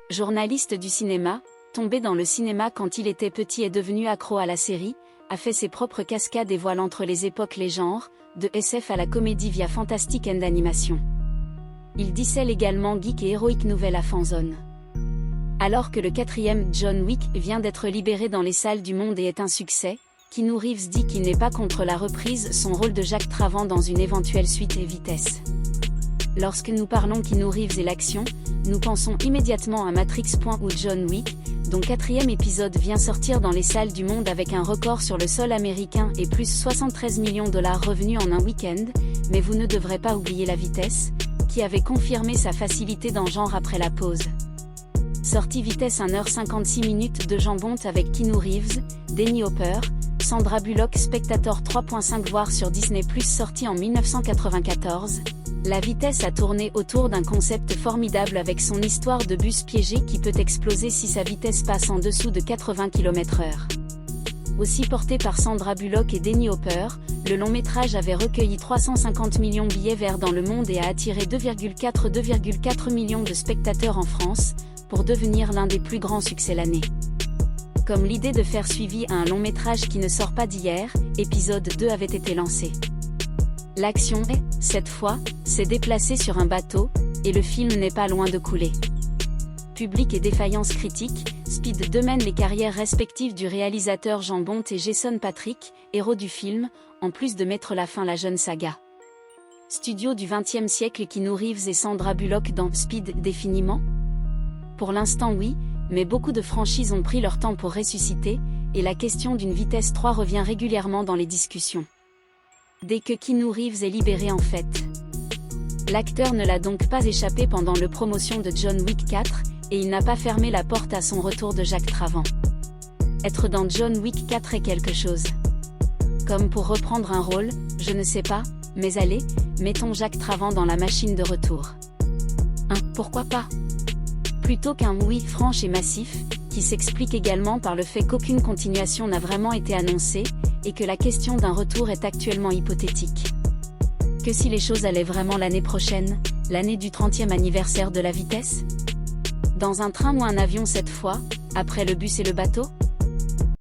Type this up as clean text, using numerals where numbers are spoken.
Journaliste du cinéma, tombé dans le cinéma quand il était petit et devenu accro à la série, a fait ses propres cascades et voiles entre les époques les genres, de SF à la comédie via Fantastic and Animation. Il dissèle également geek et héroïque nouvelle à fanzone. Alors que le 4e John Wick vient d'être libéré dans les salles du monde et est un succès, Keanu Reeves dit qu'il n'est pas contre la reprise son rôle de Jack Travant dans une éventuelle suite et Vitesse. Lorsque nous parlons Keanu Reeves et l'action, nous pensons immédiatement à Matrix. Ou John Wick, dont 4e épisode vient sortir dans les salles du monde avec un record sur le sol américain et plus 73 millions de dollars revenus en un week-end, mais vous ne devrez pas oublier la Vitesse, qui avait confirmé sa facilité dans genre après la pause. Sortie Vitesse 1h56 de jambon avec Keanu Reeves, Dennis Hopper, Sandra Bullock. Spectator 3.5 voir sur Disney+. Sortie en 1994, La Vitesse a tourné autour d'un concept formidable avec son histoire de bus piégé qui peut exploser si sa vitesse passe en dessous de 80 km/h. Aussi porté par Sandra Bullock et Dennis Hopper, le long métrage avait recueilli 350 millions de billets verts dans le monde et a attiré 2,4 millions de spectateurs en France, pour devenir l'un des plus grands succès l'année. Comme l'idée de faire suivi à un long métrage qui ne sort pas d'hier, épisode 2 avait été lancé. L'action, cette fois, s'est déplacée sur un bateau, et le film n'est pas loin de couler. Public et défaillance critique, Speed 2 mène les carrières respectives du réalisateur Jean Bont et Jason Patric, héros du film, en plus de mettre la fin à la jeune saga. Studio du XXe siècle. Keanu Reeves et Sandra Bullock dans Speed définiment ? Pour l'instant oui, mais beaucoup de franchises ont pris leur temps pour ressusciter, et la question d'une Vitesse 3 revient régulièrement dans les discussions. Dès que Keanu Reeves est libéré en fait. L'acteur ne l'a donc pas échappé pendant le promotion de John Wick 4, et il n'a pas fermé la porte à son retour de Jack Travant. Être dans John Wick 4 est quelque chose. Comme pour reprendre un rôle, je ne sais pas, mais allez, mettons Jack Travant dans la machine de retour. Pourquoi pas ? Plutôt qu'un oui franche et massif, qui s'explique également par le fait qu'aucune continuation n'a vraiment été annoncée, et que la question d'un retour est actuellement hypothétique. Que si les choses allaient vraiment l'année prochaine, l'année du 30e anniversaire de la Vitesse ? Dans un train ou un avion cette fois, après le bus et le bateau ?